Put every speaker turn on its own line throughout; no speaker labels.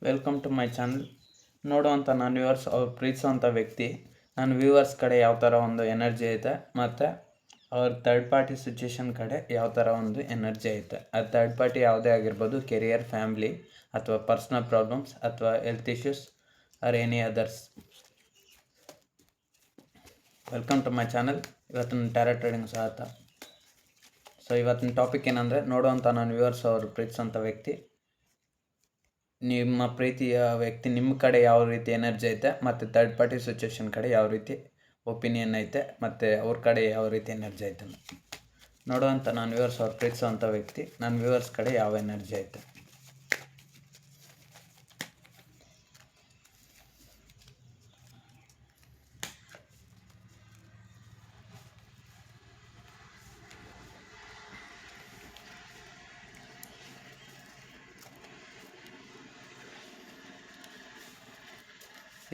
Welcome to my channel. ನೋಡುವಂಥ ನನ್ನ viewers ಅವ್ರು ಪ್ರೀತಿಸೋವಂಥ ವ್ಯಕ್ತಿ ನನ್ನ ವ್ಯೂವರ್ಸ್ ಕಡೆ ಯಾವ ಥರ ಒಂದು ಎನರ್ಜಿ ಐತೆ ಮತ್ತು ಅವ್ರ ಥರ್ಡ್ ಪಾರ್ಟಿ ಸಿಚುವೇಶನ್ ಕಡೆ ಯಾವ ಥರ ಒಂದು ಎನರ್ಜಿ ಐತೆ. ಅದು ಥರ್ಡ್ ಪಾರ್ಟಿ ಯಾವುದೇ ಆಗಿರ್ಬೋದು, ಕೆರಿಯರ್, ಫ್ಯಾಮ್ಲಿ ಅಥವಾ ಪರ್ಸ್ನಲ್ ಪ್ರಾಬ್ಲಮ್ಸ್ ಅಥವಾ health issues or any others. Welcome to my channel. ಇವತ್ತಿನ ಟ್ಯಾರೋ ಟ್ರೇಡಿಂಗ್ ಸ್ವಾಗತ. ಸೊ ಇವತ್ತಿನ ಟಾಪಿಕ್ ಏನಂದರೆ, ನೋಡುವಂಥ ನನ್ನ ವ್ಯೂವರ್ಸ್ ಅವರು ಪ್ರೀತಿಸೋಂಥ ವ್ಯಕ್ತಿ, ನಿಮ್ಮ ಪ್ರೀತಿಯ ವ್ಯಕ್ತಿ ನಿಮ್ಮ ಕಡೆ ಯಾವ ರೀತಿ ಎನರ್ಜಿ ಐತೆ ಮತ್ತು ಥರ್ಡ್ ಪಾರ್ಟಿ ಸಿಚುವೇಶನ್ ಕಡೆ ಯಾವ ರೀತಿ ಒಪಿನಿಯನ್ ಐತೆ ಮತ್ತು ಅವ್ರ ಕಡೆ ಯಾವ ರೀತಿ ಎನರ್ಜಿ ಐತೆ ನೋಡುವಂಥ ನನ್ನ ವ್ಯೂವರ್ಸ್ ಅವ್ರು ಪ್ರೀತಿಸೋವಂಥ ವ್ಯಕ್ತಿ ನನ್ನ ವ್ಯೂವರ್ಸ್ ಕಡೆ ಯಾವ ಎನರ್ಜಿ ಐತೆ.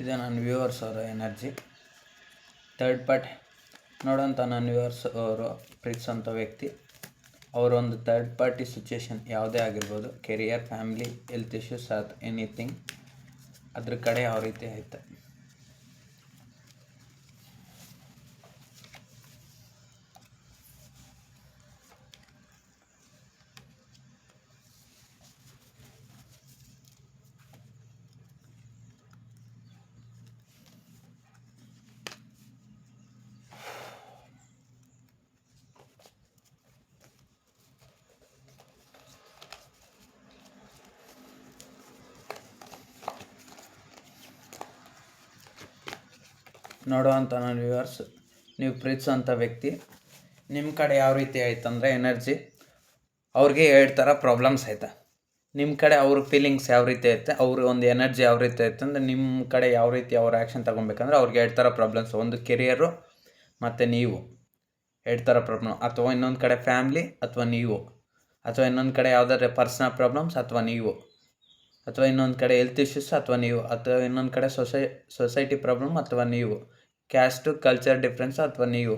ಇದು ನನ್ನ ವ್ಯೂವರ್ಸ್ ಅವರ ಎನರ್ಜಿ. ಥರ್ಡ್ ಪಾರ್ಟಿ ನೋಡೋಂಥ ನನ್ನ ವ್ಯೂವರ್ಸ್ ಅವರು ಪ್ರೀತಿಸೋಂಥ ವ್ಯಕ್ತಿ, ಅವರೊಂದು ಥರ್ಡ್ ಪಾರ್ಟಿ ಸಿಚುವೇಶನ್ ಯಾವುದೇ ಆಗಿರ್ಬೋದು, ಕೆರಿಯರ್, ಫ್ಯಾಮಿಲಿ, ಹೆಲ್ತ್ ಇಶ್ಯೂಸ್ ಅದು ಎನಿಥಿಂಗ್, ಅದ್ರ ಕಡೆ ಯಾವ ರೀತಿ ಐತೆ. ನೋಡುವಂಥ ನನ್ನ ವ್ಯೂವರ್ಸ್, ನೀವು ಪ್ರೀತಿಸೋಂಥ ವ್ಯಕ್ತಿ ನಿಮ್ಮ ಕಡೆ ಯಾವ ರೀತಿ ಆಯ್ತಂದರೆ ಎನರ್ಜಿ, ಅವ್ರಿಗೆ 2 ಥರ ಪ್ರಾಬ್ಲಮ್ಸ್ ಐತೆ. ನಿಮ್ಮ ಕಡೆ ಅವ್ರ ಫೀಲಿಂಗ್ಸ್ ಯಾವ ರೀತಿ ಐತೆ, ಅವ್ರ ಒಂದು ಎನರ್ಜಿ ಯಾವ ರೀತಿ ಐತೆ ಅಂದರೆ ನಿಮ್ಮ ಕಡೆ ಯಾವ ರೀತಿ ಅವ್ರು ಆ್ಯಕ್ಷನ್ ತೊಗೊಬೇಕಂದ್ರೆ ಅವ್ರಿಗೆ 2 ಥರ ಪ್ರಾಬ್ಲಮ್ಸ್. ಒಂದು ಕೆರಿಯರು ಮತ್ತು ನೀವು, 2 ಥರ ಪ್ರಾಬ್ಲಮ್. ಅಥವಾ ಇನ್ನೊಂದು ಕಡೆ ಫ್ಯಾಮ್ಲಿ ಅಥವಾ ನೀವು, ಅಥವಾ ಇನ್ನೊಂದು ಕಡೆ ಯಾವುದಾದ್ರೆ ಪರ್ಸ್ನಲ್ ಪ್ರಾಬ್ಲಮ್ಸ್ ಅಥವಾ ನೀವು, ಅಥವಾ ಇನ್ನೊಂದು ಕಡೆ ಹೆಲ್ತ್ ಇಶ್ಯೂಸ್ ಅಥವಾ ನೀವು, ಅಥವಾ ಇನ್ನೊಂದು ಕಡೆ ಸೊಸೈಟಿ ಪ್ರಾಬ್ಲಮ್ ಅಥವಾ ನೀವು, ಕ್ಯಾಸ್ಟು ಕಲ್ಚರ್ ಡಿಫ್ರೆನ್ಸ್ ಅಥವಾ ನೀವು,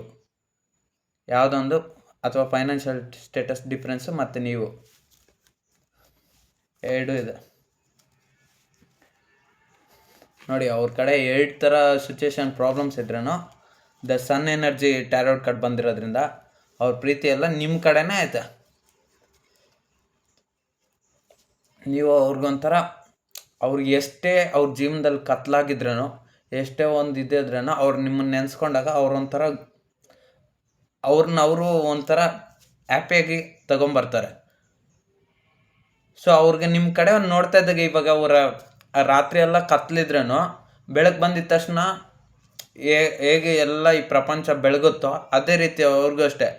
ಯಾವುದೊಂದು, ಅಥವಾ ಫೈನಾನ್ಷಿಯಲ್ ಸ್ಟೇಟಸ್ ಡಿಫ್ರೆನ್ಸು ಮತ್ತು ನೀವು, 2 ಇದೆ ನೋಡಿ. ಅವ್ರ ಕಡೆ 2 ಥರ ಸಿಚುವೇಶನ್ ಪ್ರಾಬ್ಲಮ್ಸ್ ಇದ್ರೂ the sun energy tarot card ಬಂದಿರೋದ್ರಿಂದ ಅವ್ರ ಪ್ರೀತಿ ಎಲ್ಲ ನಿಮ್ಮ ಕಡೆನೇ ಐತೆ. ನೀವು ಅವ್ರಿಗೊಂಥರ, ಅವ್ರಿಗೆ ಎಷ್ಟೇ ಅವ್ರ ಜೀವನದಲ್ಲಿ ಕತ್ಲಾಗಿದ್ರೂ, ಎಷ್ಟೇ ಒಂದು ಇದ್ದಿದ್ರೂ ಅವ್ರು ನಿಮ್ಮನ್ನು ನೆನೆಸ್ಕೊಂಡಾಗ ಅವ್ರೊಂಥರ ಅವರು ಒಂಥರ ಹ್ಯಾಪಿಯಾಗಿ ತಗೊಂಬರ್ತಾರೆ. ಸೊ ಅವ್ರಿಗೆ ನಿಮ್ಮ ಕಡೆ ಒಂದು ನೋಡ್ತಾ ಇದ್ದಾಗ, ಇವಾಗ ಅವರ ರಾತ್ರಿ ಎಲ್ಲ ಕತ್ಲಿದ್ರೂ ಬೆಳಗ್ಗೆ ಬಂದಿದ್ದ ತಕ್ಷಣ ಹೇಗೆ ಎಲ್ಲ ಈ ಪ್ರಪಂಚ ಬೆಳಗುತ್ತೋ ಅದೇ ರೀತಿ ಅವ್ರಿಗೂ ಅಷ್ಟೇ.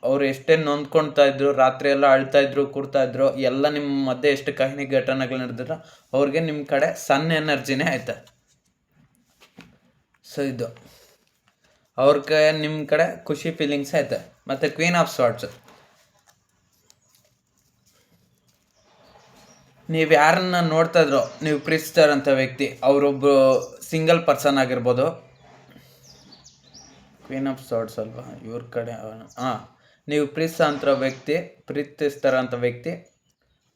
ಅವ್ರು ಎಷ್ಟೇ ನೊಂದ್ಕೊಳ್ತಾ ಇದ್ರು, ರಾತ್ರಿ ಎಲ್ಲ ಅಳ್ತಾಯಿದ್ರು, ಕೂಡ್ತಾಯಿದ್ರು, ಎಲ್ಲ ನಿಮ್ಮ ಮಧ್ಯೆ ಎಷ್ಟು ಕಹಿನಿ ಘಟನೆಗಳು ನಡೆದಿದ್ರು, ಅವ್ರಿಗೆ ನಿಮ್ಮ ಕಡೆ ಸನ್ ಎನರ್ಜಿನೇ ಐತೆ. ಸೊ ಇದು ಅವ್ರಿಗೆ ನಿಮ್ಮ ಕಡೆ ಖುಷಿ ಫೀಲಿಂಗ್ಸ್ ಐತೆ. ಮತ್ತು ಕ್ವೀನ್ ಆಫ್ ಸ್ವಾರ್ಡ್ಸ್, ನೀವು ಯಾರನ್ನ ನೋಡ್ತಾ ಇದ್ರೋ, ನೀವು ಪ್ರೀತಿಸ್ತಾರಂಥ ವ್ಯಕ್ತಿ ಅವರೊಬ್ಬರು ಸಿಂಗಲ್ ಪರ್ಸನ್ ಆಗಿರ್ಬೋದು. ಕ್ವೀನ್ ಆಫ್ ಸ್ವಾರ್ಡ್ಸ್ ಅಲ್ವಾ ಇವ್ರ ಕಡೆ? ನೀವು ಪ್ರೀತಿಸ್ತಾರಂಥ ವ್ಯಕ್ತಿ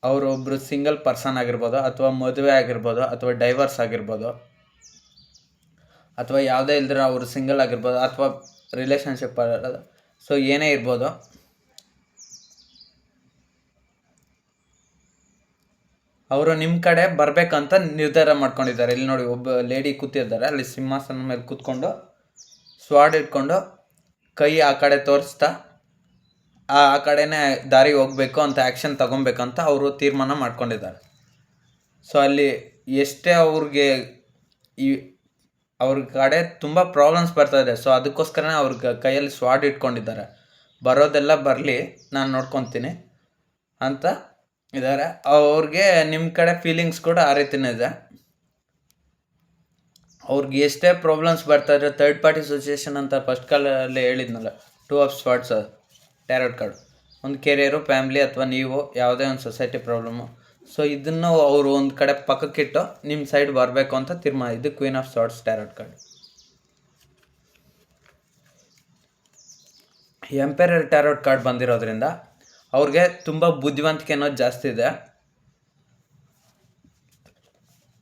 ಅವರೊಬ್ಬರು ಸಿಂಗಲ್ ಪರ್ಸನ್ ಆಗಿರ್ಬೋದು, ಅಥವಾ ಮದುವೆ ಆಗಿರ್ಬೋದು, ಅಥವಾ ಡೈವರ್ಸ್ ಆಗಿರ್ಬೋದು, ಅಥವಾ ಯಾವುದೇ ಇಲ್ದಿರ ಅವರು ಸಿಂಗಲ್ ಆಗಿರ್ಬೋದು, ಅಥವಾ ರಿಲೇಷನ್ಶಿಪ್. ಸೊ ಏನೇ ಇರ್ಬೋದು, ಅವರು ನಿಮ್ಮ ಕಡೆ ಬರಬೇಕಂತ ನಿರ್ಧಾರ ಮಾಡ್ಕೊಂಡಿದ್ದಾರೆ. ಇಲ್ಲಿ ನೋಡಿ, ಒಬ್ಬ ಲೇಡಿ ಕೂತಿದ್ದಾರೆ, ಅಲ್ಲಿ ಸಿಂಹಾಸನ ಮೇಲೆ ಕೂತ್ಕೊಂಡು ಸ್ವಾಡ್ ಇಟ್ಕೊಂಡು ಕೈ ಆ ಕಡೆ ತೋರಿಸ್ತಾ ಆ ಕಡೆನೇ ದಾರಿ ಹೋಗಬೇಕು ಅಂತ ಆ್ಯಕ್ಷನ್ ತಗೊಬೇಕಂತ ಅವರು ತೀರ್ಮಾನ ಮಾಡ್ಕೊಂಡಿದ್ದಾರೆ. ಸೊ ಅಲ್ಲಿ ಎಷ್ಟೇ ಅವ್ರ ಕಡೆ ತುಂಬ ಪ್ರಾಬ್ಲಮ್ಸ್ ಬರ್ತಾಯಿದೆ. ಸೊ ಅದಕ್ಕೋಸ್ಕರನೇ ಅವ್ರ ಕೈಯಲ್ಲಿ ಸ್ವಾಡ್ ಇಟ್ಕೊಂಡಿದ್ದಾರೆ. ಬರೋದೆಲ್ಲ ಬರಲಿ, ನಾನು ನೋಡ್ಕೊತೀನಿ ಅಂತ ಇದ್ದಾರೆ. ಅವ್ರಿಗೆ ನಿಮ್ಮ ಕಡೆ ಫೀಲಿಂಗ್ಸ್ ಕೂಡ ಆ ರೀತಿಯೇ ಇದೆ. ಅವ್ರಿಗೆ ಎಷ್ಟೇ ಪ್ರಾಬ್ಲಮ್ಸ್ ಬರ್ತಾಯಿದ್ರೆ, ಥರ್ಡ್ ಪಾರ್ಟಿ ಸಿಚುವೇಶನ್ ಅಂತ ಫಸ್ಟ್ ಕಾಲಲ್ಲಿ ಹೇಳಿದ್ನಲ್ಲ, 2 ಆಫ್ ಸ್ವಾರ್ಡ್ಸ್ ಟ್ಯಾರೋಟ್ ಕಾರ್ಡ್, ಒಂದು ಕೆರಿಯರು, ಫ್ಯಾಮ್ಲಿ ಅಥವಾ ನೀವು, ಯಾವುದೇ ಒಂದು ಸೊಸೈಟಿ ಪ್ರಾಬ್ಲಮ್ಮು. ಸೊ ಇದನ್ನು ಅವರು ಒಂದು ಕಡೆ ಪಕ್ಕಕ್ಕಿಟ್ಟು ನಿಮ್ಮ ಸೈಡ್ ಬರಬೇಕು ಅಂತ ತೀರ್ಮಾನ. ಇದು queen of swords tarot card. Emperor tarot card ಬಂದಿರೋದ್ರಿಂದ ಅವ್ರಿಗೆ ತುಂಬ ಬುದ್ಧಿವಂತಿಕೆ ಅನ್ನೋದು ಜಾಸ್ತಿ ಇದೆ.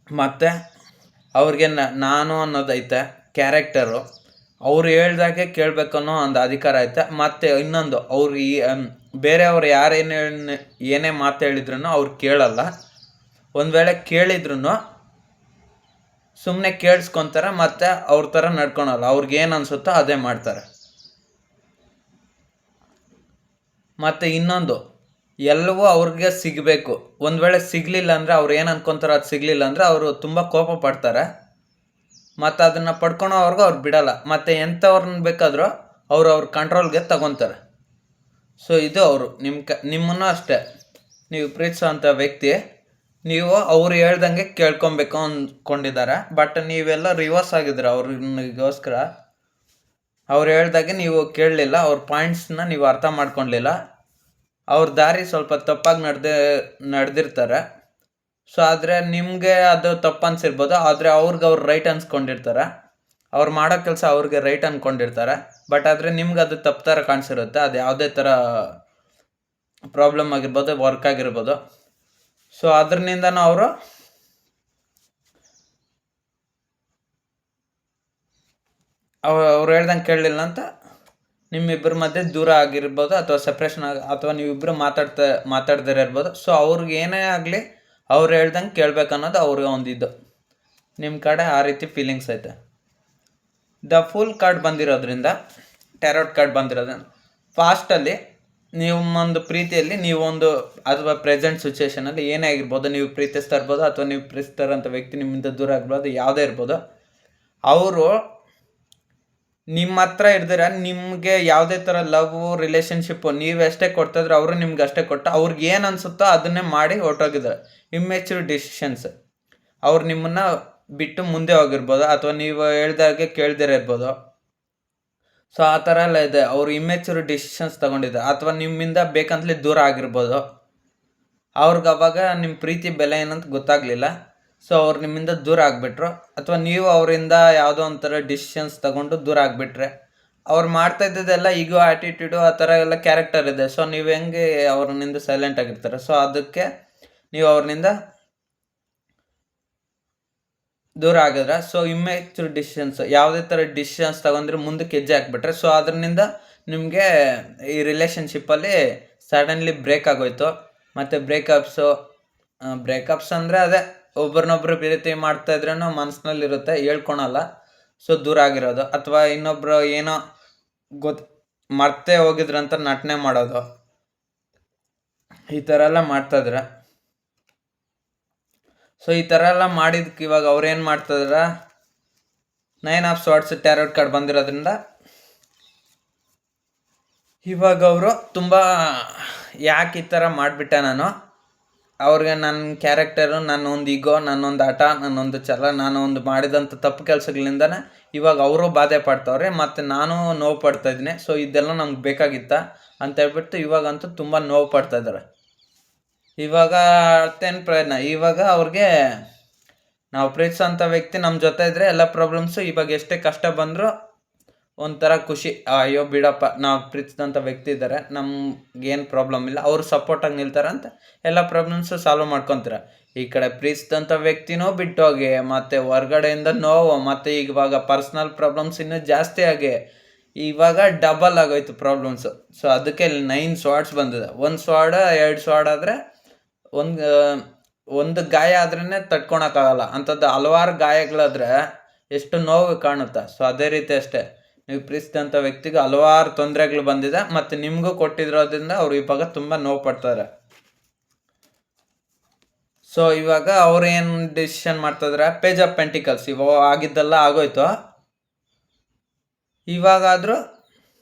ಮತ್ತು ಅವ್ರಿಗೆ ನಾನು ಅನ್ನೋದೈತೆ ಕ್ಯಾರೆಕ್ಟರು. ಅವ್ರು ಹೇಳ್ದಾಗೆ ಕೇಳಬೇಕು ಅನ್ನೋ ಒಂದು ಅಧಿಕಾರ ಐತೆ. ಮತ್ತು ಇನ್ನೊಂದು, ಅವ್ರು ಬೇರೆಯವ್ರು ಏನೇ ಮಾತು ಹೇಳಿದ್ರು ಅವ್ರು ಕೇಳಲ್ಲ. ಒಂದು ವೇಳೆ ಕೇಳಿದ್ರು ಸುಮ್ಮನೆ ಕೇಳಿಸ್ಕೊತಾರೆ, ಮತ್ತು ಅವ್ರ ಥರ ನಡ್ಕೊಳಲ್ಲ. ಅವ್ರಿಗೇನು ಅನಿಸುತ್ತೋ ಅದೇ ಮಾಡ್ತಾರೆ. ಮತ್ತು ಇನ್ನೊಂದು, ಎಲ್ಲವೂ ಅವ್ರಿಗೆ ಸಿಗಬೇಕು. ಒಂದು ವೇಳೆ ಸಿಗಲಿಲ್ಲ ಅಂದರೆ ಅವ್ರು ಏನು ಅನ್ಕೊತಾರೆ ಅದು ಸಿಗಲಿಲ್ಲ ಅಂದರೆ ಅವರು ತುಂಬ ಕೋಪ ಪಡ್ತಾರೆ. ಮತ್ತು ಅದನ್ನು ಪಡ್ಕೊಳೋವರೆಗೂ ಅವ್ರು ಬಿಡಲ್ಲ. ಮತ್ತು ಎಂಥವ್ರನ್ನ ಬೇಕಾದರೂ ಅವ್ರ ಕಂಟ್ರೋಲ್ಗೆ ತಗೊತಾರೆ. ಸೊ ಇದು ಅವರು ನಿಮ್ಮನ್ನು ಅಷ್ಟೇ, ನೀವು ಪ್ರೀತಿಸೋವಂಥ ವ್ಯಕ್ತಿ, ನೀವು ಅವ್ರು ಹೇಳ್ದಂಗೆ ಕೇಳ್ಕೊಬೇಕು ಅಂದ್ಕೊಂಡಿದ್ದಾರೆ. ಬಟ್ ನೀವೆಲ್ಲ ರಿವರ್ಸ್ ಆಗಿದ್ದೀರ ಅವ್ರಿಗೋಸ್ಕರ. ಅವ್ರು ಹೇಳ್ದಾಗೆ ನೀವು ಕೇಳಲಿಲ್ಲ, ಅವ್ರ ಪಾಯಿಂಟ್ಸ್ನ ನೀವು ಅರ್ಥ ಮಾಡ್ಕೊಳ್ಲಿಲ್ಲ. ಅವ್ರ ದಾರಿ ಸ್ವಲ್ಪ ತಪ್ಪಾಗಿ ನಡೆದಿರ್ತಾರೆ. ಸೊ ಆದರೆ ನಿಮಗೆ ಅದು ತಪ್ಪು ಅನ್ಸಿರ್ಬೋದು, ಆದರೆ ಅವ್ರು ರೈಟ್ ಅನ್ಸ್ಕೊಂಡಿರ್ತಾರೆ. ಅವ್ರು ಮಾಡೋ ಕೆಲಸ ಅವ್ರಿಗೆ ರೈಟ್ ಅಂದ್ಕೊಂಡಿರ್ತಾರೆ. ಬಟ್ ಆದರೆ ನಿಮ್ಗೆ ಅದು ತಪ್ಪು ಥರ ಕಾಣಿಸಿರುತ್ತೆ. ಅದು ಯಾವುದೇ ಥರ ಪ್ರಾಬ್ಲಮ್ ಆಗಿರ್ಬೋದು, ವರ್ಕ್ ಆಗಿರ್ಬೋದು. ಸೊ ಅದರಿಂದನೂ ಅವ್ರು ಹೇಳ್ದಂಗೆ ಕೇಳಲಿಲ್ಲ ಅಂತ ನಿಮ್ಮಿಬ್ಬರ ಮಧ್ಯೆ ದೂರ ಆಗಿರ್ಬೋದು, ಅಥವಾ ಸಪ್ರೇಷನ್ ಅಥವಾ ನೀವಿಬ್ಬರು ಮಾತಾಡ್ದಿರ ಇರ್ಬೋದು. ಸೊ ಅವ್ರಿಗೆ ಏನೇ ಆಗಲಿ ಅವ್ರು ಹೇಳ್ದಂಗೆ ಕೇಳ್ಬೇಕನ್ನೋದು ಅವ್ರಿಗೆ ಒಂದಿದ್ದು. ನಿಮ್ಮ ಕಡೆ ಆ ರೀತಿ ಫೀಲಿಂಗ್ಸ್ ಐತೆ. ದ ಫುಲ್ ಕಾರ್ಡ್ ಬಂದಿರೋದ್ರಿಂದ, ಟ್ಯಾರೋಟ್ ಕಾರ್ಡ್ ಬಂದಿರೋದ್ರಿಂದ, ಫಾಸ್ಟಲ್ಲಿ ನೀವೊಂದು ಪ್ರೀತಿಯಲ್ಲಿ ನೀವೊಂದು ಅಥವಾ ಪ್ರೆಸೆಂಟ್ ಸಿಚುವೇಷನಲ್ಲಿ ಏನೇ ಆಗಿರ್ಬೋದು, ನೀವು ಪ್ರೀತಿಸ್ತಾ ಇರ್ಬೋದು ಅಥವಾ ನೀವು ಪ್ರೀತಿಸ್ತಾರಂಥ ವ್ಯಕ್ತಿ ನಿಮ್ಮಿಂದ ದೂರ ಆಗ್ಬೋದು, ಯಾವುದೇ ಇರ್ಬೋದು, ಅವರು ನಿಮ್ಮ ಹತ್ರ ಇರ್ದಿರ ನಿಮಗೆ ಯಾವುದೇ ಥರ ಲವ್ ರಿಲೇಷನ್ಶಿಪ್ಪು ನೀವೆಷ್ಟೇ ಕೊಡ್ತಾಯಿದ್ರೆ ಅವರು ನಿಮ್ಗೆ ಅಷ್ಟೇ ಕೊಟ್ಟು ಅವ್ರಿಗೆ ಏನು ಅನಿಸುತ್ತೋ ಅದನ್ನೇ ಮಾಡಿ ಹೊರಟೋಗಿದ್ದಾರೆ. Immature decisions. ಅವ್ರು ನಿಮ್ಮನ್ನು ಬಿಟ್ಟು ಮುಂದೆ ಹೋಗಿರ್ಬೋದು, ಅಥವಾ ನೀವು ಹೇಳ್ದಾಗೆ ಕೇಳ್ದಿರ ಇರ್ಬೋದು. ಸೊ ಆ ಥರ ಎಲ್ಲ ಇದೆ. ಅವರು ಇಮ್ಮೆಚ್ಯೂರ್ ಡಿಸಿಷನ್ಸ್ ತೊಗೊಂಡಿದ್ದಾರೆ, ಅಥವಾ ನಿಮ್ಮಿಂದ ಬೇಕಂತಲೇ ದೂರ ಆಗಿರ್ಬೋದು. ಅವ್ರಿಗೆ ಅವಾಗ ನಿಮ್ಮ ಪ್ರೀತಿ ಬೆಲೆ ಏನಂತ ಗೊತ್ತಾಗಲಿಲ್ಲ. ಸೊ ಅವ್ರು ನಿಮ್ಮಿಂದ ದೂರ ಆಗಿಬಿಟ್ರು, ಅಥವಾ ನೀವು ಅವರಿಂದ ಯಾವುದೋ ಒಂಥರ ಡಿಸಿಷನ್ಸ್ ತಗೊಂಡು ದೂರ ಆಗಿಬಿಟ್ರೆ. ಅವ್ರು ಮಾಡ್ತಾ ಇದ್ದದೆಲ್ಲ ಈಗೋ ಆ್ಯಟಿಟ್ಯೂಡು ಆ ಥರ ಎಲ್ಲ ಕ್ಯಾರೆಕ್ಟರ್ ಇದೆ. ಸೊ ನೀವು ಹೆಂಗೆ ಅವ್ರನ್ನಿಂದ ಸೈಲೆಂಟ್ ಆಗಿರ್ತಾರೆ. ಸೊ ಅದಕ್ಕೆ ನೀವು ಅವ್ರನಿಂದ ದೂರ ಆಗಿದ್ರೆ. ಸೊ ಇಮ್ಮೆಚ್ಯೂರ್ ಡಿಸಿಷನ್ಸ್, ಯಾವುದೇ ಥರ ಡಿಸಿಷನ್ಸ್ ತಗೊಂಡ್ರೆ ಮುಂದಕ್ಕೆ ಹೆಜ್ಜೆ ಹಾಕ್ಬಿಟ್ರೆ. ಸೊ ಅದರಿಂದ ನಿಮಗೆ ಈ ರಿಲೇಷನ್ಶಿಪ್ಪಲ್ಲಿ ಸಡನ್ಲಿ ಬ್ರೇಕ್ ಆಗೋಯ್ತು. ಮತ್ತು ಬ್ರೇಕಪ್ಸ್ ಅಂದರೆ ಅದೇ, ಒಬ್ರನ್ನೊಬ್ರು ಪ್ರೀತಿ ಮಾಡ್ತಾ ಇದ್ರೂ ಮನಸ್ಸಿನಲ್ಲಿರುತ್ತೆ, ಹೇಳ್ಕೊಳಲ್ಲ. ಸೊ ದೂರ ಆಗಿರೋದು, ಅಥವಾ ಇನ್ನೊಬ್ರು ಏನೋ ಮರ್ತೇ ಹೋಗಿದ್ರಂತ ನಟನೆ ಮಾಡೋದು, ಈ ಥರ ಎಲ್ಲ ಮಾಡ್ತಾಯಿದ್ರೆ. ಸೊ ಈ ಥರ ಎಲ್ಲ ಮಾಡಿದಕ್ಕೆ ಇವಾಗ ಅವ್ರು ಏನು ಮಾಡ್ತಾಯಿದ್ರ, 9 ಆಫ್ ಸ್ವಾರ್ಡ್ಸ್ ಟ್ಯಾರೋಟ್ ಕಾರ್ಡ್ ಬಂದಿರೋದ್ರಿಂದ ಇವಾಗ ಅವರು ತುಂಬ ಯಾಕೆ ಈ ಥರ ಮಾಡಿಬಿಟ್ಟೆ ನಾನು, ಅವ್ರಿಗೆ ನನ್ನ ಕ್ಯಾರೆಕ್ಟರು, ನನ್ನೊಂದು ಈಗೋ, ನನ್ನೊಂದು ಆಟ, ನನ್ನೊಂದು ಛಲ, ನಾನು ಒಂದು ಮಾಡಿದಂಥ ತಪ್ಪು ಕೆಲಸಗಳಿಂದನೇ ಇವಾಗ ಅವರು ಬಾಧೆ ಪಡ್ತಾವ್ರೆ, ಮತ್ತು ನಾನು ನೋವು ಪಡ್ತಾಯಿದ್ದೀನಿ. ಸೊ ಇದೆಲ್ಲ ನಮ್ಗೆ ಬೇಕಾಗಿತ್ತ ಅಂತ ಹೇಳ್ಬಿಟ್ಟು ಇವಾಗಂತೂ ತುಂಬ ನೋವು ಪಡ್ತಾಯಿದ್ದಾರೆ. ಇವಾಗ ಅರ್ಥೇನು ಪ್ರಯೋಜನ. ಇವಾಗ ಅವ್ರಿಗೆ ನಾವು ಪ್ರೀತಿಸೋಂಥ ವ್ಯಕ್ತಿ ನಮ್ಮ ಜೊತೆ ಇದ್ದರೆ ಎಲ್ಲ ಪ್ರಾಬ್ಲಮ್ಸು ಇವಾಗ ಎಷ್ಟೇ ಕಷ್ಟ ಬಂದರೂ ಒಂಥರ ಖುಷಿ. ಅಯ್ಯೋ ಬಿಡಪ್ಪ, ನಾವು ಪ್ರೀತಿಸಿದಂಥ ವ್ಯಕ್ತಿ ಇದ್ದಾರೆ, ನಮ್ಗೇನು ಪ್ರಾಬ್ಲಮ್ ಇಲ್ಲ, ಅವರು ಸಪೋರ್ಟಾಗಿ ನಿಲ್ತಾರೆ ಅಂತ ಎಲ್ಲ ಪ್ರಾಬ್ಲಮ್ಸು ಸಾಲ್ವ್ ಮಾಡ್ಕೊತಾರೆ. ಈ ಕಡೆ ಪ್ರೀತಿಸಿದಂಥ ವ್ಯಕ್ತಿನೂ ಬಿಟ್ಟೋಗಿ, ಮತ್ತು ಹೊರ್ಗಡೆಯಿಂದ ನೋವು, ಮತ್ತು ಇವಾಗ ಪರ್ಸ್ನಲ್ ಪ್ರಾಬ್ಲಮ್ಸ್ ಇನ್ನೂ ಜಾಸ್ತಿ ಆಗಿ ಇವಾಗ ಡಬಲ್ ಆಗೋಯ್ತು ಪ್ರಾಬ್ಲಮ್ಸು. ಸೊ ಅದಕ್ಕೆ 9 ಸ್ವಾರ್ಡ್ಸ್ ಬಂದಿದೆ. 1 ಸ್ವಾರ್ಡ್ 2 ಸ್ವಾರ್ಡ್ ಆದರೆ ಒಂದು ಗಾಯ ಆದ್ರೇ ತಡ್ಕೊಳಕ್ಕಾಗಲ್ಲ. ಅಂಥದ್ದು ಹಲವಾರು ಗಾಯಗಳಾದರೆ ಎಷ್ಟು ನೋವು ಕಾಣುತ್ತೆ. ಸೊ ಅದೇ ರೀತಿ ಅಷ್ಟೇ, ನೀವು ಪ್ರೀತಿಸಿದಂಥ ವ್ಯಕ್ತಿಗೆ ಹಲವಾರು ತೊಂದರೆಗಳು ಬಂದಿದೆ, ಮತ್ತು ನಿಮಗೂ ಕೊಟ್ಟಿರೋದ್ರಿಂದ ಅವ್ರು ಇವಾಗ ತುಂಬ ನೋವು ಪಡ್ತಾರೆ. ಸೊ ಇವಾಗ ಅವ್ರು ಏನು ಡಿಸಿಷನ್ ಮಾಡ್ತಾಯಿದ್ರೆ, ಪೇಜ್ ಆಫ್ ಪೆಂಟಿಕಲ್ಸ್, ಇವಾಗ ಆಗಿದ್ದೆಲ್ಲ ಆಗೋಯ್ತು, ಇವಾಗಾದರೂ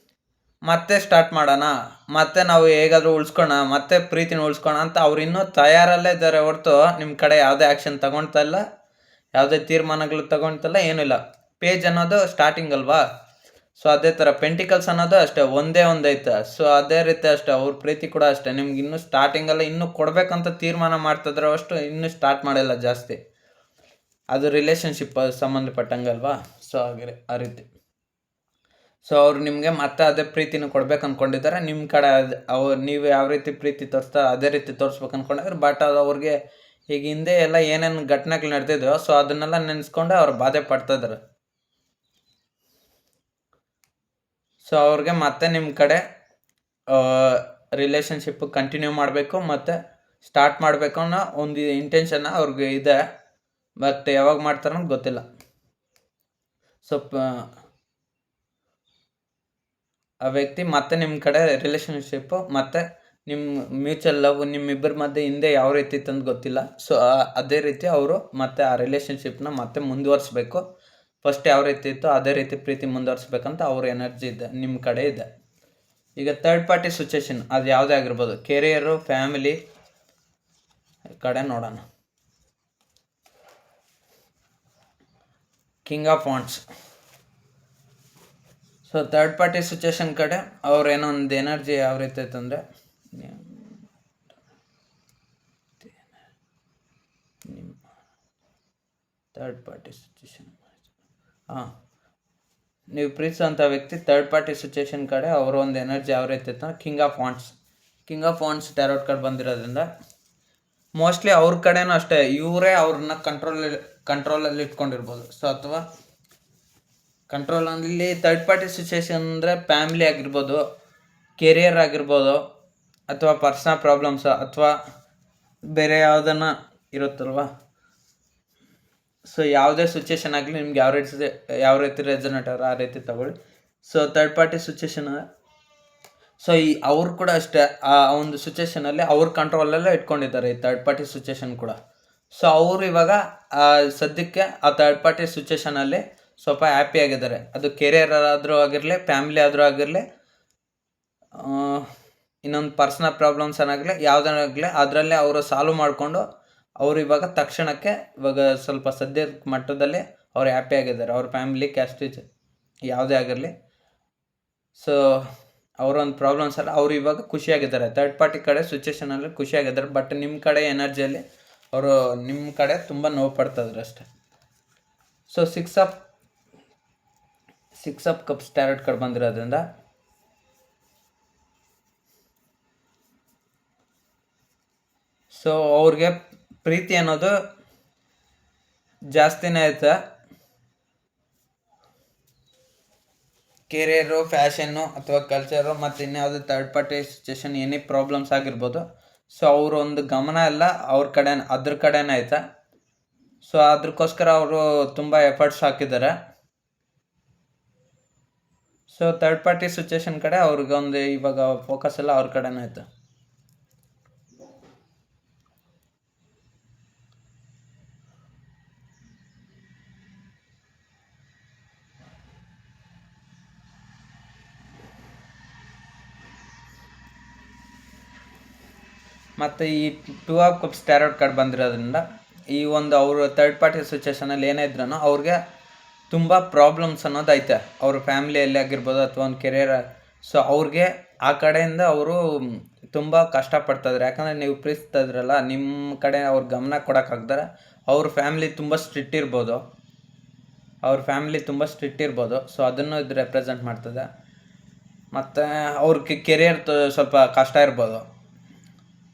ಮತ್ತೆ ಸ್ಟಾರ್ಟ್ ಮಾಡೋಣ, ಮತ್ತೆ ನಾವು ಹೇಗಾದರೂ ಉಳಿಸ್ಕೋಣ, ಮತ್ತೆ ಪ್ರೀತಿನ ಉಳಿಸ್ಕೋಣ ಅಂತ ಅವ್ರು ಇನ್ನೂ ತಯಾರಲ್ಲೇ ಇದ್ದಾರೆ ಹೊರತು ನಿಮ್ಮ ಕಡೆ ಯಾವುದೇ ಆ್ಯಕ್ಷನ್ ತಗೊಳ್ತಾ ಇಲ್ಲ, ಯಾವುದೇ ತೀರ್ಮಾನಗಳು ತಗೊಳ್ತಲ್ಲ, ಏನೂ ಇಲ್ಲ. ಪೇಜ್ ಅನ್ನೋದು ಸ್ಟಾರ್ಟಿಂಗ್ ಅಲ್ವಾ. ಸೊ ಅದೇ ಥರ ಪೆಂಟಿಕಲ್ಸ್ ಅನ್ನೋದು ಅಷ್ಟೇ, ಒಂದೇ ಒಂದೈತೆ. ಸೊ ಅದೇ ರೀತಿ ಅಷ್ಟೇ ಅವ್ರ ಪ್ರೀತಿ ಕೂಡ ಅಷ್ಟೇ. ನಿಮ್ಗೆ ಇನ್ನೂ ಸ್ಟಾರ್ಟಿಂಗಲ್ಲ, ಇನ್ನೂ ಕೊಡಬೇಕಂತ ತೀರ್ಮಾನ ಮಾಡ್ತಿದ್ರೆ ಅಷ್ಟು ಇನ್ನೂ ಸ್ಟಾರ್ಟ್ ಮಾಡಿಲ್ಲ ಜಾಸ್ತಿ. ಅದು ರಿಲೇಷನ್ಶಿಪ್ ಸಂಬಂಧಪಟ್ಟಂಗಲ್ವಾ. ಸೊ ಹಾಗೆ ಆ ರೀತಿ. ಸೊ ಅವ್ರು ನಿಮಗೆ ಮತ್ತೆ ಅದೇ ಪ್ರೀತಿನ ಕೊಡ್ಬೇಕು ಅಂದ್ಕೊಂಡಿದ್ದಾರೆ. ನಿಮ್ಮ ಕಡೆ ನೀವು ಯಾವ ರೀತಿ ಪ್ರೀತಿ ತೋರಿಸ್ತಾರೆ ಅದೇ ರೀತಿ ತೋರಿಸ್ಬೇಕು ಅಂದ್ಕೊಂಡಿದ್ದಾರೆ. ಬಟ್ ಅದು ಅವ್ರಿಗೆ ಈಗ ಹಿಂದೆ ಎಲ್ಲ ಏನೇನು ಘಟನೆಗಳು ನಡೆದಿದ್ರೋ ಸೊ ಅದನ್ನೆಲ್ಲ ನೆನೆಸ್ಕೊಂಡು ಅವ್ರು ಬಾಧೆ ಪಡ್ತಾ ಇದ್ದಾರೆ. ಸೊ ಅವ್ರಿಗೆ ಮತ್ತೆ ನಿಮ್ಮ ಕಡೆ ರಿಲೇಷನ್ಶಿಪ್ ಕಂಟಿನ್ಯೂ ಮಾಡಬೇಕು ಮತ್ತು ಸ್ಟಾರ್ಟ್ ಮಾಡಬೇಕು ಅನ್ನೋ ಒಂದು ಇಂಟೆನ್ಷನ್ ಅವ್ರಿಗೆ ಇದೆ. ಬಟ್ ಯಾವಾಗ ಮಾಡ್ತಾರೋ ಅಂತ ಗೊತ್ತಿಲ್ಲ. ಸ್ವಲ್ಪ ಆ ವ್ಯಕ್ತಿ ಮತ್ತೆ ನಿಮ್ಮ ಕಡೆ ರಿಲೇಷನ್ಶಿಪ್ಪು ಮತ್ತು ನಿಮ್ಮ ಮ್ಯೂಚುವಲ್ ಲವ್ ನಿಮ್ಮಿಬ್ಬರ ಮಧ್ಯೆ ಹಿಂದೆ ಯಾವ ರೀತಿ ಇತ್ತು ಅಂತ ಗೊತ್ತಿಲ್ಲ. ಸೊ ಅದೇ ರೀತಿ ಅವರು ಮತ್ತೆ ಆ ರಿಲೇಷನ್ಶಿಪ್ನ ಮತ್ತೆ ಮುಂದುವರಿಸ್ಬೇಕು. ಫಸ್ಟ್ ಯಾವ ರೀತಿ ಇತ್ತು ಅದೇ ರೀತಿ ಪ್ರೀತಿ ಮುಂದುವರಿಸ್ಬೇಕಂತ ಅವ್ರ ಎನರ್ಜಿ ಇದೆ, ನಿಮ್ಮ ಕಡೆ ಇದೆ. ಈಗ ಥರ್ಡ್ ಪಾರ್ಟಿ ಸಿಚುವೇಶನ್ ಅದು ಯಾವುದೇ ಆಗಿರ್ಬೋದು, ಕೆರಿಯರು, ಫ್ಯಾಮಿಲಿ ಕಡೆ ನೋಡೋಣ. King of wands. So third party situation ಕಡೆ ಅವ್ರೇನೋ ಒಂದು ಎನರ್ಜಿ ಯಾವ ರೀತಿ ಐತಂದರೆ, ಥರ್ಡ್ ಪಾರ್ಟಿ ಸಿಚುವೇಶನ್ ನೀವು ಪ್ರೀತಿಸೋಂಥ ವ್ಯಕ್ತಿ ಥರ್ಡ್ ಪಾರ್ಟಿ ಸಿಚುವೇಶನ್ ಕಡೆ ಅವರ ಒಂದು ಎನರ್ಜಿ ಯಾವ ರೀತಿ ಇತ್ತು ಅಂದರೆ king of wands tarot card ಬಂದಿರೋದ್ರಿಂದ ಮೋಸ್ಟ್ಲಿ ಅವ್ರ ಕಡೆನೂ ಅಷ್ಟೇ, ಇವರೇ ಅವ್ರನ್ನ ಕಂಟ್ರೋಲಲ್ಲಿ ಇಟ್ಕೊಂಡಿರ್ಬೋದು. ಸೊ ಅಥವಾ ಕಂಟ್ರೋಲಲ್ಲಿ ಥರ್ಡ್ ಪಾರ್ಟಿ ಸಿಚುವೇಶನ್ ಅಂದರೆ ಫ್ಯಾಮಿಲಿ ಆಗಿರ್ಬೋದು, ಕೆರಿಯರ್ ಆಗಿರ್ಬೋದು, ಅಥವಾ ಪರ್ಸ್ನಲ್ ಪ್ರಾಬ್ಲಮ್ಸ್, ಅಥವಾ ಬೇರೆ ಯಾವುದನ್ನು ಇರುತ್ತಲ್ವ. ಸೊ ಯಾವುದೇ ಸಿಚುವೇಶನ್ ಆಗಲಿ ನಿಮ್ಗೆ ಯಾವ ರೀತಿ ರೆಸನೇಟ್ ಆ ರೀತಿ ತಗೊಳ್ಳಿ. So third party situation, so ಅವ್ರು ಕೂಡ ಅಷ್ಟೇ ಆ ಒಂದು ಸಿಚುವೇಶನಲ್ಲಿ ಅವ್ರ ಕಂಟ್ರೋಲಲ್ಲೇ ಇಟ್ಕೊಂಡಿದ್ದಾರೆ ಈ ಥರ್ಡ್ ಪಾರ್ಟಿ ಸಿಚುವೇಶನ್ ಕೂಡ. ಸೊ ಅವರು ಇವಾಗ ಸದ್ಯಕ್ಕೆ ಆ ಥರ್ಡ್ ಪಾರ್ಟಿ ಸಿಚುವೇಶನಲ್ಲಿ ಸ್ವಲ್ಪ ಹ್ಯಾಪಿಯಾಗಿದ್ದಾರೆ. ಅದು ಕೆರಿಯರ್ ಆದರೂ ಆಗಿರಲಿ, ಫ್ಯಾಮಿಲಿ ಆದರೂ ಆಗಿರಲಿ, ಇನ್ನೊಂದು ಪರ್ಸ್ನಲ್ ಪ್ರಾಬ್ಲಮ್ಸ್ ಏನಾಗಲಿ ಯಾವುದಾಗಲಿ ಅದರಲ್ಲೇ ಅವರು ಸಾಲ್ವ್ ಮಾಡಿಕೊಂಡು ಅವರು ಇವಾಗ ತಕ್ಷಣಕ್ಕೆ ಇವಾಗ ಸ್ವಲ್ಪ ಸದ್ಯ ಮಟ್ಟದಲ್ಲಿ ಅವ್ರು ಹ್ಯಾಪಿಯಾಗಿದ್ದಾರೆ. ಅವ್ರ ಫ್ಯಾಮಿಲಿ ಕ್ಯಾಸ್ಟೇಜ್ ಯಾವುದೇ ಆಗಿರಲಿ, ಸೊ ಅವರೊಂದು ಪ್ರಾಬ್ಲಮ್ಸ್ ಅಲ್ಲ, ಅವರು ಇವಾಗ ಖುಷಿಯಾಗಿದ್ದಾರೆ. ಥರ್ಡ್ ಪಾರ್ಟಿ ಕಡೆ ಸಿಚುವೇಶನಲ್ಲಿ ಖುಷಿಯಾಗಿದ್ದಾರೆ. ಬಟ್ ನಿಮ್ಮ ಕಡೆ ಎನರ್ಜಿಯಲ್ಲಿ ಅವರು ನಿಮ್ಮ ಕಡೆ ತುಂಬ ನೋವು ಪಡ್ತಾಯಿದ್ರು ಅಷ್ಟೆ. So six of cups tarot card ಬಂದಿರೋದ್ರಿಂದ ಸೊ ಅವ್ರಿಗೆ ಪ್ರೀತಿ ಅನ್ನೋದು ಜಾಸ್ತಿನೇ ಐತೆ. ಕೆರಿಯರು, ಫ್ಯಾಷನ್ನು ಅಥವಾ ಕಲ್ಚರು ಮತ್ತು ಇನ್ಯಾವುದು ಥರ್ಡ್ ಪಾರ್ಟಿ ಸಿಚುವೇಶನ್ ಏನೇ ಪ್ರಾಬ್ಲಮ್ಸ್ ಆಗಿರ್ಬೋದು, ಸೊ ಅವ್ರ ಒಂದು ಗಮನ ಎಲ್ಲ ಅದ್ರ ಕಡೆನೇ ಐತೆ. ಸೊ ಅದಕ್ಕೋಸ್ಕರ ಅವರು ತುಂಬ ಎಫರ್ಟ್ಸ್ ಹಾಕಿದ್ದಾರೆ. ಸೊ ಥರ್ಡ್ ಪಾರ್ಟಿ ಸಿಚುವೇಶನ್ ಕಡೆ ಅವ್ರಿಗೆ ಒಂದು ಇವಾಗ ಫೋಕಸ್ ಎಲ್ಲ ಅವ್ರ ಕಡೆನೇ ಐತೆ. ಮತ್ತು ಈ two of cups tarot card ಬಂದಿರೋದ್ರಿಂದ ಈ ಒಂದು ಅವರು ಥರ್ಡ್ ಪಾರ್ಟಿ ಸಿಚುವೇಶನಲ್ಲಿ ಏನೇ ಇದ್ರೂ ಅವ್ರಿಗೆ ತುಂಬ ಪ್ರಾಬ್ಲಮ್ಸ್ ಅನ್ನೋದು ಐತೆ. ಅವ್ರ ಫ್ಯಾಮಿಲಿಯಲ್ಲಿ ಆಗಿರ್ಬೋದು ಅಥವಾ ಒಂದು ಕೆರಿಯರ್. ಸೊ ಅವ್ರಿಗೆ ಆ ಕಡೆಯಿಂದ ಅವರು ತುಂಬ ಕಷ್ಟಪಡ್ತಾಯಿದ್ರು. ಯಾಕಂದರೆ ನೀವು ಪ್ರೀತಿಸ್ತಾ ಇದ್ರಲ್ಲ, ನಿಮ್ಮ ಕಡೆ ಅವ್ರ ಗಮನ ಕೊಡೋಕ್ಕಾಗ್ದಾರೆ. ಅವ್ರ ಫ್ಯಾಮಿಲಿ ತುಂಬ ಸ್ಟ್ರಿಕ್ಟ್ ಇರ್ಬೋದು. ಸೊ ಅದನ್ನು ಇದು ರೆಪ್ರೆಸೆಂಟ್ ಮಾಡ್ತದೆ. ಮತ್ತು ಅವ್ರಿಗೆ ಕೆರಿಯರ್ ಸ್ವಲ್ಪ ಕಷ್ಟ ಇರ್ಬೋದು,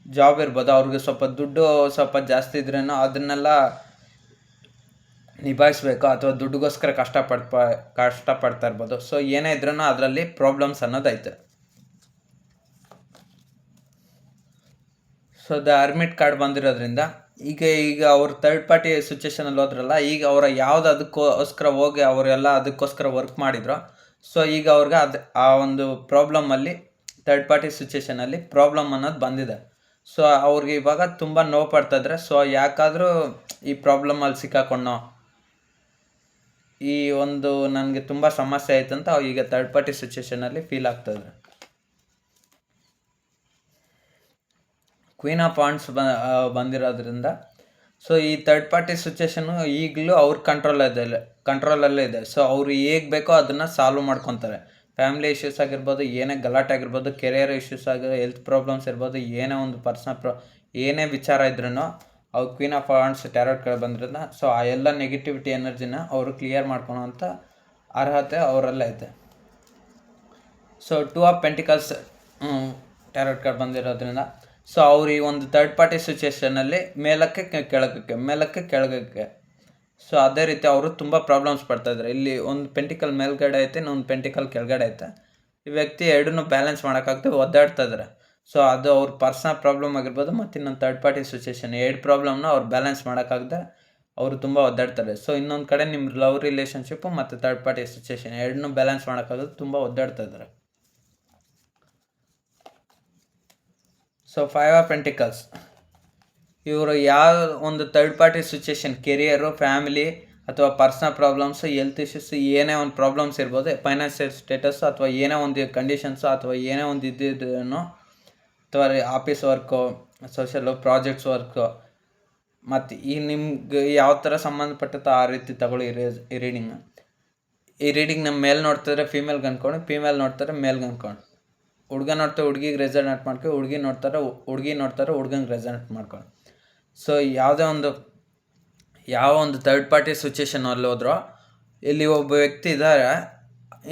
ಜಾಬ್ ಇರ್ಬೋದು, ಅವ್ರಿಗೆ ಸ್ವಲ್ಪ ದುಡ್ಡು ಸ್ವಲ್ಪ ಜಾಸ್ತಿ ಇದ್ರೇನೋ ಅದನ್ನೆಲ್ಲ ನಿಭಾಯಿಸ್ಬೇಕು, ಅಥವಾ ದುಡ್ಡುಗೋಸ್ಕರ ಕಷ್ಟಪಡ್ತಾ ಇರ್ಬೋದು. ಸೊ ಏನೇ ಇದ್ರೂ ಅದರಲ್ಲಿ ಪ್ರಾಬ್ಲಮ್ಸ್ ಅನ್ನೋದೈತೆ. ಸೊ ದ ಹರ್ಮಿಟ್ ಕಾರ್ಡ್ ಬಂದಿರೋದ್ರಿಂದ ಈಗ ಅವ್ರ ಥರ್ಡ್ ಪಾರ್ಟಿ ಸಿಚುವೇಶನಲ್ಲಿ ಹೋದ್ರಲ್ಲ, ಈಗ ಅವರ ಅದಕ್ಕೋಸ್ಕರ ಹೋಗಿ ಅವರೆಲ್ಲ ಅದಕ್ಕೋಸ್ಕರ ವರ್ಕ್ ಮಾಡಿದ್ರು. ಸೊ ಈಗ ಅವ್ರಿಗೆ ಆ ಒಂದು ಪ್ರಾಬ್ಲಮಲ್ಲಿ ಥರ್ಡ್ ಪಾರ್ಟಿ ಸಿಚುವೇಶನಲ್ಲಿ ಪ್ರಾಬ್ಲಮ್ ಅನ್ನೋದು ಬಂದಿದೆ. ಸೊ ಅವ್ರಿಗೆ ಇವಾಗ ತುಂಬ ನೋವು ಪಡ್ತಾಯಿದ್ರೆ. ಸೊ ಯಾಕಾದರೂ ಈ ಪ್ರಾಬ್ಲಮಲ್ಲಿ ಸಿಕ್ಕಾಕೊಂಡೋ, ಈ ಒಂದು ನನಗೆ ತುಂಬ ಸಮಸ್ಯೆ ಆಯ್ತಂತ ಈಗ ಥರ್ಡ್ ಪಾರ್ಟಿ ಸಿಚುವೇಶನಲ್ಲಿ ಫೀಲ್ ಆಗ್ತಾಯಿದ್ದಾರೆ. ಕ್ವೀನ್ ಆಫ್ ವಾಂಡ್ಸ್ ಬಂದಿರೋದ್ರಿಂದ ಸೊ ಈ ಥರ್ಡ್ ಪಾರ್ಟಿ ಸಿಚುವೇಶನ್ನು ಈಗಲೂ ಅವ್ರ ಕಂಟ್ರೋಲಲ್ಲೇ ಇದೆ. ಸೊ ಅವರು ಹೇಗೆ ಬೇಕೋ ಅದನ್ನು ಸಾಲ್ವ್ ಮಾಡ್ಕೊತಾರೆ. ಫ್ಯಾಮಿಲಿ ಇಶ್ಯೂಸ್ ಆಗಿರ್ಬೋದು, ಏನೇ ಗಲಾಟೆ ಆಗಿರ್ಬೋದು, ಕೆರಿಯರ್ ಇಶ್ಯೂಸ್ ಆಗಿರ್ಬೋದು, ಹೆಲ್ತ್ ಪ್ರಾಬ್ಲಮ್ಸ್ ಇರ್ಬೋದು, ಏನೇ ಒಂದು ಪರ್ಸ್ನಲ್ ಏನೇ ವಿಚಾರ ಇದ್ರೂ ಅವ್ರು queen of wands tarot card ಬಂದಿರೋದ್ರಿಂದ ಸೊ ಆ ಎಲ್ಲ ನೆಗೆಟಿವಿಟಿ ಎನರ್ಜಿನ ಅವರು ಕ್ಲಿಯರ್ ಮಾಡ್ಕೊಳೋಂಥ ಅರ್ಹತೆ ಅವರಲ್ಲೇ ಐತೆ. So two of pentacles tarot card ಬಂದಿರೋದ್ರಿಂದ ಸೊ ಅವ್ರು ಈ ಒಂದು ಥರ್ಡ್ ಪಾರ್ಟಿ ಸಿಚುವೇಷನಲ್ಲಿ ಮೇಲಕ್ಕೆ ಕೆಳಗಕ್ಕೆ ಸೊ ಅದೇ ರೀತಿ ಅವರು ತುಂಬ ಪ್ರಾಬ್ಲಮ್ಸ್ ಪಡ್ತಾಯಿದ್ದಾರೆ. ಇಲ್ಲಿ ಒಂದು ಪೆಂಟಿಕಲ್ ಮೇಲ್ಗಡೆ ಐತೆ, ಇನ್ನೊಂದು ಪೆಂಟಿಕಲ್ ಕೆಳಗಡೆ ಐತೆ. ಈ ವ್ಯಕ್ತಿ ಎರಡನ್ನೂ ಬ್ಯಾಲೆನ್ಸ್ ಮಾಡೋಕ್ಕಾಗ್ತದೆ, ಒದ್ದಾಡ್ತಾ ಇದ್ದಾರೆ. ಸೊ ಅದು ಅವ್ರ ಪರ್ಸನಲ್ ಪ್ರಾಬ್ಲಮ್ ಆಗಿರ್ಬೋದು, ಮತ್ತು ಇನ್ನೊಂದು ಥರ್ಡ್ ಪಾರ್ಟಿ ಸಿಚುವೇಷನ್, ಎರಡು ಪ್ರಾಬ್ಲಮ್ನ ಅವ್ರು ಬ್ಯಾಲೆನ್ಸ್ ಮಾಡೋಕ್ಕಾಗದೆ ಅವರು ತುಂಬ ಒದ್ದಾಡ್ತಾರೆ. ಸೊ ಇನ್ನೊಂದು ಕಡೆ ನಿಮ್ಮ ಲವ್ ರಿಲೇಷನ್ಶಿಪ್ಪು ಮತ್ತು ಥರ್ಡ್ ಪಾರ್ಟಿ ಸಿಚುವೇಷನ್ ಎರಡನ್ನೂ ಬ್ಯಾಲೆನ್ಸ್ ಮಾಡೋಕ್ಕಾಗೋದು ತುಂಬ ಒದ್ದಾಡ್ತಾ ಇದ್ದಾರೆ. ಸೊ 5 ಆಫ್ ಪೆಂಟಿಕಲ್ಸ್, ಇವರು ಯಾವ ಒಂದು third party situation, career, family ಅಥವಾ ಪರ್ಸನಲ್ ಪ್ರಾಬ್ಲಮ್ಸು, ಹೆಲ್ತ್ ಇಶ್ಯೂಸ್, ಏನೇ ಒಂದು ಪ್ರಾಬ್ಲಮ್ಸ್ ಇರ್ಬೋದು, ಫೈನಾನ್ಷಿಯಲ್ ಸ್ಟೇಟಸ್ಸು ಅಥವಾ ಏನೇ ಒಂದು ಕಂಡೀಷನ್ಸು ಅಥವಾ ಏನೇ ಒಂದು ಇದ್ದಿದ್ದೇನೋ, ಅಥವಾ ಆಫೀಸ್ ವರ್ಕು, ಸೋಷಲು, ಪ್ರಾಜೆಕ್ಟ್ಸ್ ವರ್ಕು, ಮತ್ತು ಈ ನಿಮ್ಗೆ ಯಾವ ಥರ ಸಂಬಂಧಪಟ್ಟಂಥ ಆ ರೀತಿ ತಗೊಳ್ಳಿ ಈ ರೀಡಿಂಗ್. ಈ ರೀಡಿಂಗ್ ನಮ್ಮ ಮೇಲೆ ನೋಡ್ತಿದ್ರೆ ಫೀಮೇಲ್ಗೆ ಅಂದ್ಕೊಂಡು, ಫೀಮೇಲ್ ನೋಡ್ತಾರೆ ಮೇಲ್ಗೆ ಅಂದ್ಕೊಂಡು, ಹುಡುಗ ನೋಡ್ತಾರೆ ಹುಡುಗಿಗೆ ರೆಸನೇಟ್ ಮಾಡ್ಕೊಂಡು, ಹುಡುಗಿ ನೋಡ್ತಾರೆ ಹುಡುಗಂಗೆ ರೆಸನೇಟ್ ಮಾಡ್ಕೊಂಡು. ಸೊ ಯಾವ ಒಂದು ಥರ್ಡ್ ಪಾರ್ಟಿ ಸಿಚುವೇಷನಲ್ಲಿ ಹೋದ್ರೋ ಇಲ್ಲಿ ಒಬ್ಬ ವ್ಯಕ್ತಿ ಇದ್ದಾರೆ,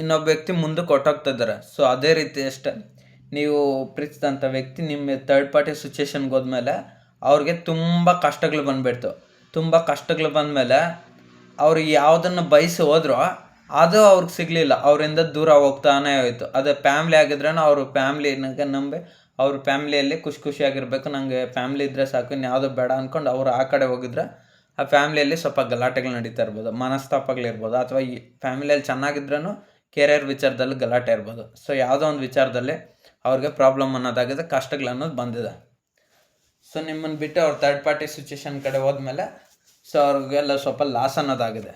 ಇನ್ನೊಬ್ಬ ವ್ಯಕ್ತಿ ಮುಂದಕ್ಕೆ ಹೊಟ್ಟೋಗ್ತಿದ್ದಾರೆ. ಸೊ ಅದೇ ರೀತಿ ಅಷ್ಟೇ, ನೀವು ಪ್ರೀತಿಸಿದಂಥ ವ್ಯಕ್ತಿ ನಿಮ್ಮ ಥರ್ಡ್ ಪಾರ್ಟಿ ಸಿಚುವೇಷನ್ಗೆ ಹೋದ್ಮೇಲೆ ಅವ್ರಿಗೆ ತುಂಬ ಕಷ್ಟಗಳು ಬಂದಮೇಲೆ ಅವ್ರು ಯಾವುದನ್ನು ಬಯಸಿ ಹೋದ್ರೋ ಅದು ಅವ್ರಿಗೆ ಸಿಗಲಿಲ್ಲ, ಅವರಿಂದ ದೂರ ಹೋಗ್ತಾನೆ ಹೋಯಿತು. ಅದೇ ಫ್ಯಾಮ್ಲಿ ಆಗಿದ್ರೂ ಅವ್ರ ಫ್ಯಾಮ್ಲಿನಾಗ ನಂಬಿ ಅವ್ರ ಫ್ಯಾಮ್ಲಿಯಲ್ಲಿ ಖುಷಿಯಾಗಿರ್ಬೇಕು, ನನಗೆ ಫ್ಯಾಮ್ಲಿ ಇದ್ದರೆ ಸಾಕು, ಇನ್ಯಾವುದೂ ಬೇಡ ಅಂದ್ಕೊಂಡು ಅವರು ಆ ಕಡೆ ಹೋಗಿದ್ರೆ ಆ ಫ್ಯಾಮ್ಲಿಯಲ್ಲಿ ಸ್ವಲ್ಪ ಗಲಾಟೆಗಳು ನಡೀತಾ ಇರ್ಬೋದು, ಮನಸ್ತಾಪಗಳಿರ್ಬೋದು, ಅಥವಾ ಈ ಫ್ಯಾಮಿಲಿಯಲ್ಲಿ ಚೆನ್ನಾಗಿದ್ರೂ ಕೆರಿಯರ್ ವಿಚಾರದಲ್ಲಿ ಗಲಾಟೆ ಇರ್ಬೋದು. ಸೊ ಯಾವುದೋ ಒಂದು ವಿಚಾರದಲ್ಲಿ ಅವ್ರಿಗೆ ಪ್ರಾಬ್ಲಮ್ ಅನ್ನೋದಾಗಿದೆ, ಕಷ್ಟಗಳು ಅನ್ನೋದು ಬಂದಿದೆ. ಸೊ ನಿಮ್ಮನ್ನು ಬಿಟ್ಟು ಅವ್ರ ಥರ್ಡ್ ಪಾರ್ಟಿ ಸಿಚುವೇಷನ್ ಕಡೆ ಹೋದ್ಮೇಲೆ ಸೊ ಅವ್ರಿಗೆಲ್ಲ ಸ್ವಲ್ಪ ಲಾಸ್ ಅನ್ನೋದಾಗಿದೆ.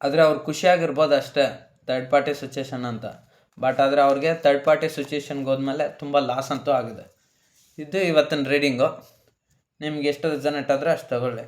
ಆದರೆ ಅವ್ರು ಖುಷಿಯಾಗಿರ್ಬೋದು ಅಷ್ಟೇ ಥರ್ಡ್ ಪಾರ್ಟಿ ಸಿಚುವೇಷನ್ ಅಂತ, ಬಟ್ ಆದರೆ ಅವ್ರಿಗೆ ಥರ್ಡ್ ಪಾರ್ಟಿ ಸಿಚುವೇಷನ್ಗೆ ಹೋದ್ಮೇಲೆ ತುಂಬ ಲಾಸ್ ಅಂತೂ ಆಗಿದೆ. ಇದು ಇವತ್ತಿನ ರೀಡಿಂಗು. ನಿಮ್ಗೆ ಎಷ್ಟು ರೆಸನೇಟ್ ಆದರೆ ಅಷ್ಟು ತಗೊಳ್ಳಿ.